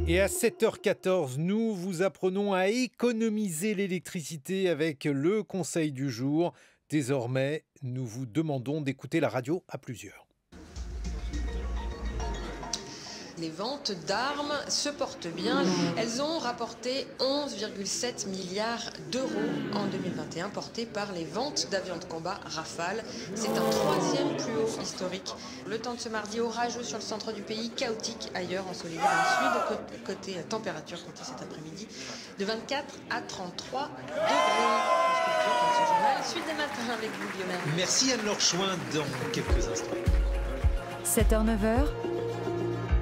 Et à 7h14, nous vous apprenons à économiser l'électricité avec le conseil du jour. Désormais, nous vous demandons d'écouter la radio à plusieurs. Les ventes d'armes se portent bien. Elles ont rapporté 11,7 milliards d'euros en 2021, portés par les ventes d'avions de combat Rafale. C'est un troisième plus haut historique. Le temps de ce mardi orageux sur le centre du pays, chaotique ailleurs, ensoleillé dans le sud. Côté température, comptez cet après-midi, de 24 à 33 degrés. Comme ce journal, suite des matins avec vous, Guillaume. Merci Anne-Laure Chouin dans quelques instants. 7h-9h,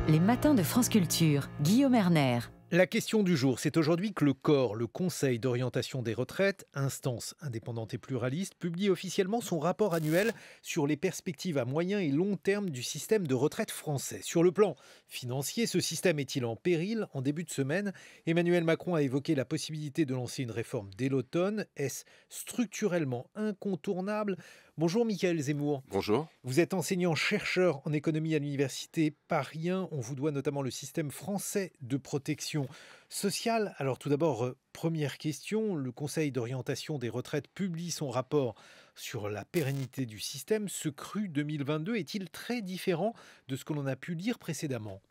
les matins de France Culture, Guillaume Erner. La question du jour, c'est aujourd'hui que le COR, le Conseil d'orientation des retraites, instance indépendante et pluraliste, publie officiellement son rapport annuel sur les perspectives à moyen et long terme du système de retraite français. Sur le plan financier, ce système est-il en péril? En début de semaine, Emmanuel Macron a évoqué la possibilité de lancer une réforme dès l'automne. Est-ce structurellement incontournable? Bonjour Mickaël Zemmour. Bonjour. Vous êtes enseignant-chercheur en économie à l'université Paris 1. On vous doit notamment le système français de protection sociale. Alors tout d'abord, première question, le Conseil d'orientation des retraites publie son rapport sur la pérennité du système. Ce cru 2022 est-il très différent de ce que l'on a pu lire précédemment ?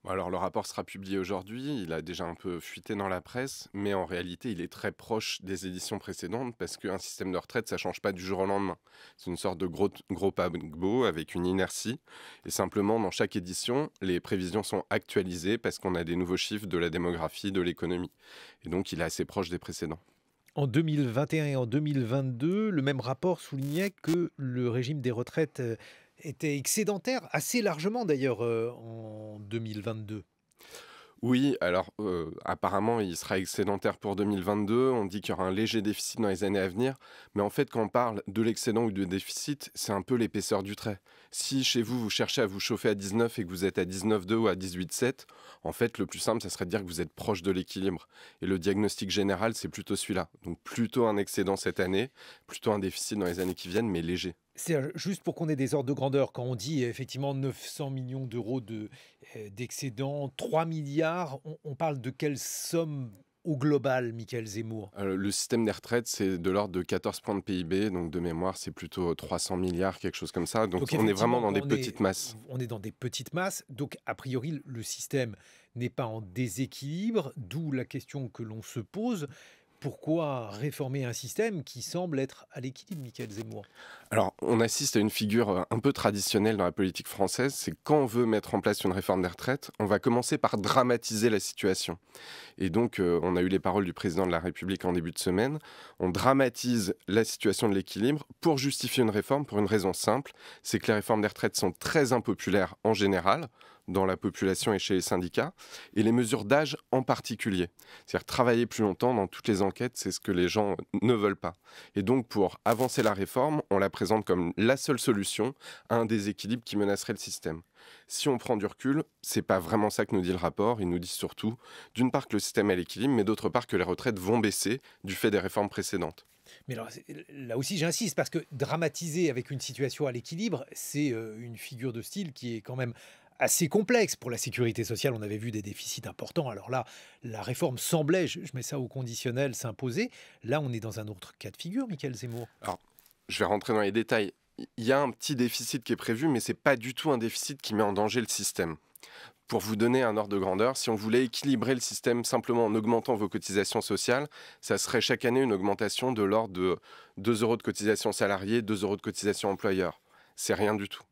Alors le rapport sera publié aujourd'hui, il a déjà un peu fuité dans la presse, mais en réalité il est très proche des éditions précédentes parce qu'un système de retraite ça ne change pas du jour au lendemain. C'est une sorte de gros paquebot avec une inertie et simplement dans chaque édition les prévisions sont actualisées parce qu'on a des nouveaux chiffres de la démographie, de l'économie et donc il est assez proche des précédents. En 2021 et en 2022, le même rapport soulignait que le régime des retraites était excédentaire, assez largement d'ailleurs en 2022. Oui, alors apparemment il sera excédentaire pour 2022, on dit qu'il y aura un léger déficit dans les années à venir, mais en fait quand on parle de l'excédent ou du déficit, c'est un peu l'épaisseur du trait. Si chez vous, vous cherchez à vous chauffer à 19 et que vous êtes à 19,2 ou à 18,7, en fait le plus simple, ça serait de dire que vous êtes proche de l'équilibre. Et le diagnostic général, c'est plutôt celui-là. Donc plutôt un excédent cette année, plutôt un déficit dans les années qui viennent, mais léger. C'est juste pour qu'on ait des ordres de grandeur, quand on dit effectivement 900 millions d'euros d'excédent, 3 milliards, on parle de quelle somme au global, Mickaël Zemmour? Le système des retraites, c'est de l'ordre de 14 points de PIB, donc de mémoire, c'est plutôt 300 milliards, quelque chose comme ça. Donc on est vraiment dans des petites masses. On est dans des petites masses, donc a priori le système n'est pas en déséquilibre, d'où la question que l'on se pose. Pourquoi réformer un système qui semble être à l'équilibre, Mickaël Zemmour? Alors, on assiste à une figure un peu traditionnelle dans la politique française, c'est quand on veut mettre en place une réforme des retraites, on va commencer par dramatiser la situation. Et donc, on a eu les paroles du président de la République en début de semaine, on dramatise la situation de l'équilibre pour justifier une réforme pour une raison simple, c'est que les réformes des retraites sont très impopulaires en général, dans la population et chez les syndicats, et les mesures d'âge en particulier. C'est-à-dire travailler plus longtemps dans toutes les enquêtes, c'est ce que les gens ne veulent pas. Et donc pour avancer la réforme, on la présente comme la seule solution à un déséquilibre qui menacerait le système. Si on prend du recul, c'est pas vraiment ça que nous dit le rapport. Il nous dit surtout, d'une part que le système est à l'équilibre, mais d'autre part que les retraites vont baisser du fait des réformes précédentes. Mais alors, là aussi, j'insiste, parce que dramatiser avec une situation à l'équilibre, c'est une figure de style qui est quand même assez complexe. Pour la sécurité sociale, on avait vu des déficits importants. Alors là, la réforme semblait, je mets ça au conditionnel, s'imposer. Là, on est dans un autre cas de figure, Mickaël Zemmour. Alors, je vais rentrer dans les détails. Il y a un petit déficit qui est prévu, mais ce n'est pas du tout un déficit qui met en danger le système. Pour vous donner un ordre de grandeur, si on voulait équilibrer le système simplement en augmentant vos cotisations sociales, ça serait chaque année une augmentation de l'ordre de 2 euros de cotisation salariée, 2 euros de cotisation employeur. C'est rien du tout.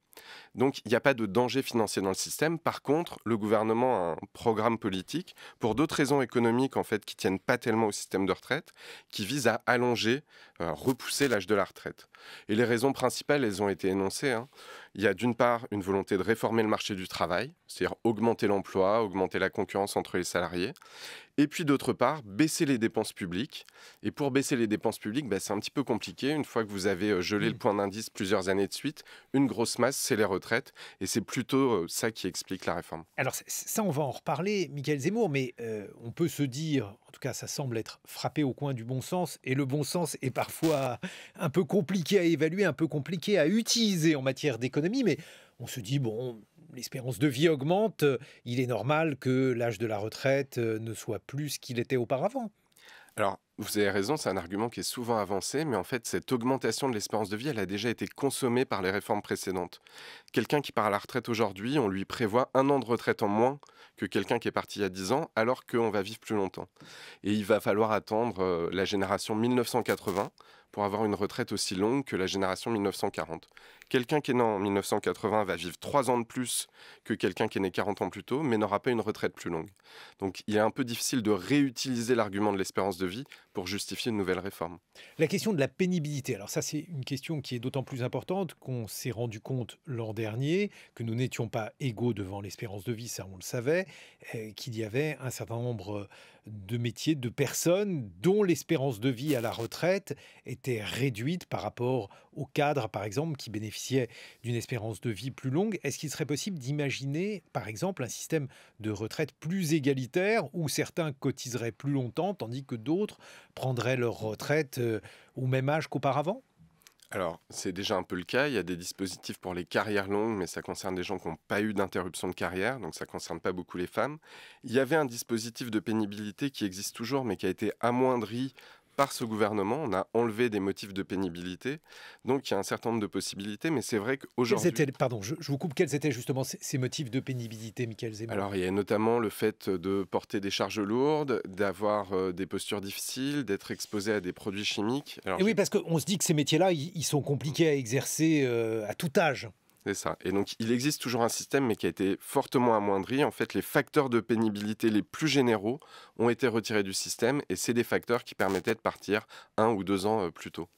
Donc, il n'y a pas de danger financier dans le système. Par contre, le gouvernement a un programme politique, pour d'autres raisons économiques, en fait, qui ne tiennent pas tellement au système de retraite, qui vise à allonger, repousser l'âge de la retraite. Et les raisons principales, elles ont été énoncées. Il y a d'une part une volonté de réformer le marché du travail, c'est-à-dire augmenter l'emploi, augmenter la concurrence entre les salariés. Et puis d'autre part, baisser les dépenses publiques. Et pour baisser les dépenses publiques, c'est un petit peu compliqué. Une fois que vous avez gelé le point d'indice plusieurs années de suite, une grosse masse, c'est les retraites. Et c'est plutôt ça qui explique la réforme. Alors ça, on va en reparler, Mickaël Zemmour, mais on peut se dire, en tout cas ça semble être frappé au coin du bon sens, et le bon sens est parfois un peu compliqué à évaluer, un peu compliqué à utiliser en matière d'économie, mais on se dit, bon, l'espérance de vie augmente, il est normal que l'âge de la retraite ne soit plus ce qu'il était auparavant. Alors, vous avez raison, c'est un argument qui est souvent avancé, mais en fait, cette augmentation de l'espérance de vie, elle a déjà été consommée par les réformes précédentes. Quelqu'un qui part à la retraite aujourd'hui, on lui prévoit 1 an de retraite en moins que quelqu'un qui est parti il y a 10 ans, alors qu'on va vivre plus longtemps. Et il va falloir attendre la génération 1980 pour avoir une retraite aussi longue que la génération 1940. Quelqu'un qui est né en 1980 va vivre 3 ans de plus que quelqu'un qui est né 40 ans plus tôt, mais n'aura pas une retraite plus longue. Donc il est un peu difficile de réutiliser l'argument de l'espérance de vie pour justifier une nouvelle réforme. La question de la pénibilité, alors ça c'est une question qui est d'autant plus importante qu'on s'est rendu compte l'an dernier que nous n'étions pas égaux devant l'espérance de vie, ça on le savait, qu'il y avait un certain nombre de métiers, de personnes dont l'espérance de vie à la retraite était réduite par rapport aux cadres, par exemple, qui bénéficiaient d'une espérance de vie plus longue. Est-ce qu'il serait possible d'imaginer, par exemple, un système de retraite plus égalitaire où certains cotiseraient plus longtemps tandis que d'autres prendraient leur retraite au même âge qu'auparavant? Alors, c'est déjà un peu le cas. Il y a des dispositifs pour les carrières longues, mais ça concerne des gens qui n'ont pas eu d'interruption de carrière, donc ça ne concerne pas beaucoup les femmes. Il y avait un dispositif de pénibilité qui existe toujours, mais qui a été amoindri par ce gouvernement. On a enlevé des motifs de pénibilité, donc il y a un certain nombre de possibilités, mais c'est vrai qu'aujourd'hui... Pardon, je vous coupe, quels étaient justement ces motifs de pénibilité, Michael Zemmour? Alors, il y a notamment le fait de porter des charges lourdes, d'avoir des postures difficiles, d'être exposé à des produits chimiques. Alors, Et oui, parce qu'on se dit que ces métiers-là, ils sont compliqués à exercer à tout âge. c'est ça. Et donc, il existe toujours un système, mais qui a été fortement amoindri. En fait, les facteurs de pénibilité les plus généraux ont été retirés du système, et c'est des facteurs qui permettaient de partir 1 ou 2 ans plus tôt.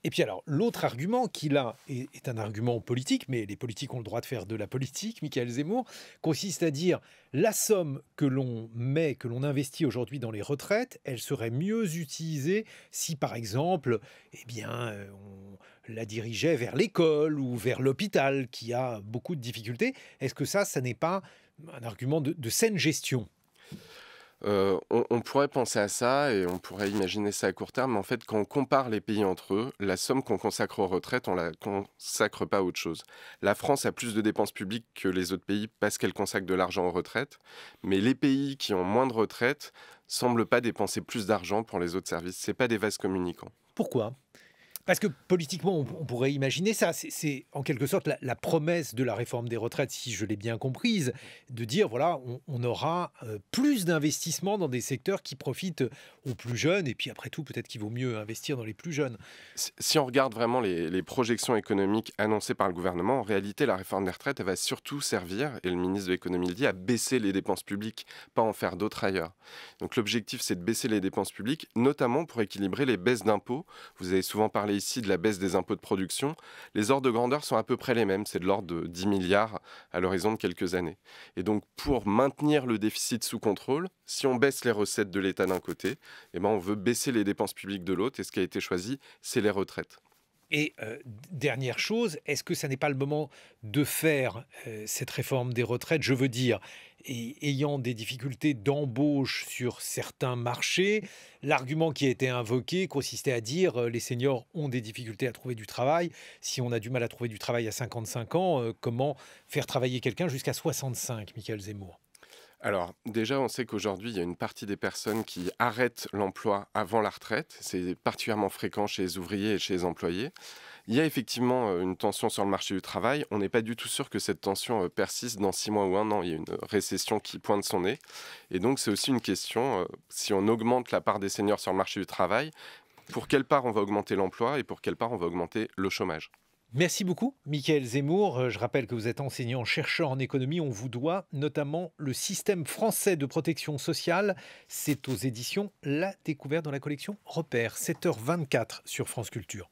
Et puis alors, l'autre argument qu'il a est un argument politique, mais les politiques ont le droit de faire de la politique, Michael Zemmour, consiste à dire la somme que l'on met, que l'on investit aujourd'hui dans les retraites, elle serait mieux utilisée si, par exemple, eh bien, on la dirigeait vers l'école ou vers l'hôpital, qui a beaucoup de difficultés. Est-ce que ça n'est pas un argument de saine gestion? On pourrait penser à ça et on pourrait imaginer ça à court terme, mais en fait, quand on compare les pays entre eux, la somme qu'on consacre aux retraites, on ne la consacre pas à autre chose. La France a plus de dépenses publiques que les autres pays parce qu'elle consacre de l'argent aux retraites, mais les pays qui ont moins de retraites semblent pas dépenser plus d'argent pour les autres services. C'est pas des vases communicants. Pourquoi? Parce que politiquement, on pourrait imaginer ça. C'est en quelque sorte la promesse de la réforme des retraites, si je l'ai bien comprise, de dire, voilà, on aura plus d'investissements dans des secteurs qui profitent aux plus jeunes. Et puis après tout, peut-être qu'il vaut mieux investir dans les plus jeunes. Si on regarde vraiment les projections économiques annoncées par le gouvernement, en réalité, la réforme des retraites, elle va surtout servir, et le ministre de l'économie le dit, à baisser les dépenses publiques, pas en faire d'autres ailleurs. Donc l'objectif, c'est de baisser les dépenses publiques, notamment pour équilibrer les baisses d'impôts. Vous avez souvent parlé ici de la baisse des impôts de production. Les ordres de grandeur sont à peu près les mêmes, c'est de l'ordre de 10 milliards à l'horizon de quelques années. Et donc pour maintenir le déficit sous contrôle, si on baisse les recettes de l'État d'un côté, eh ben on veut baisser les dépenses publiques de l'autre, et ce qui a été choisi, c'est les retraites. Et dernière chose, est-ce que ça n'est pas le moment de faire cette réforme des retraites? Je veux dire, ayant des difficultés d'embauche sur certains marchés, l'argument qui a été invoqué consistait à dire les seniors ont des difficultés à trouver du travail. Si on a du mal à trouver du travail à 55 ans, comment faire travailler quelqu'un jusqu'à 65, Michael Zemmour? Alors, déjà, on sait qu'aujourd'hui, il y a une partie des personnes qui arrêtent l'emploi avant la retraite. C'est particulièrement fréquent chez les ouvriers et chez les employés. Il y a effectivement une tension sur le marché du travail. On n'est pas du tout sûr que cette tension persiste dans 6 mois ou 1 an. Il y a une récession qui pointe son nez. Et donc, c'est aussi une question, si on augmente la part des seniors sur le marché du travail, pour quelle part on va augmenter l'emploi et pour quelle part on va augmenter le chômage? Merci beaucoup, Michael Zemmour. Je rappelle que vous êtes enseignant-chercheur en économie. On vous doit notamment le système français de protection sociale. C'est aux éditions La Découverte dans la collection Repères, 7h24 sur France Culture.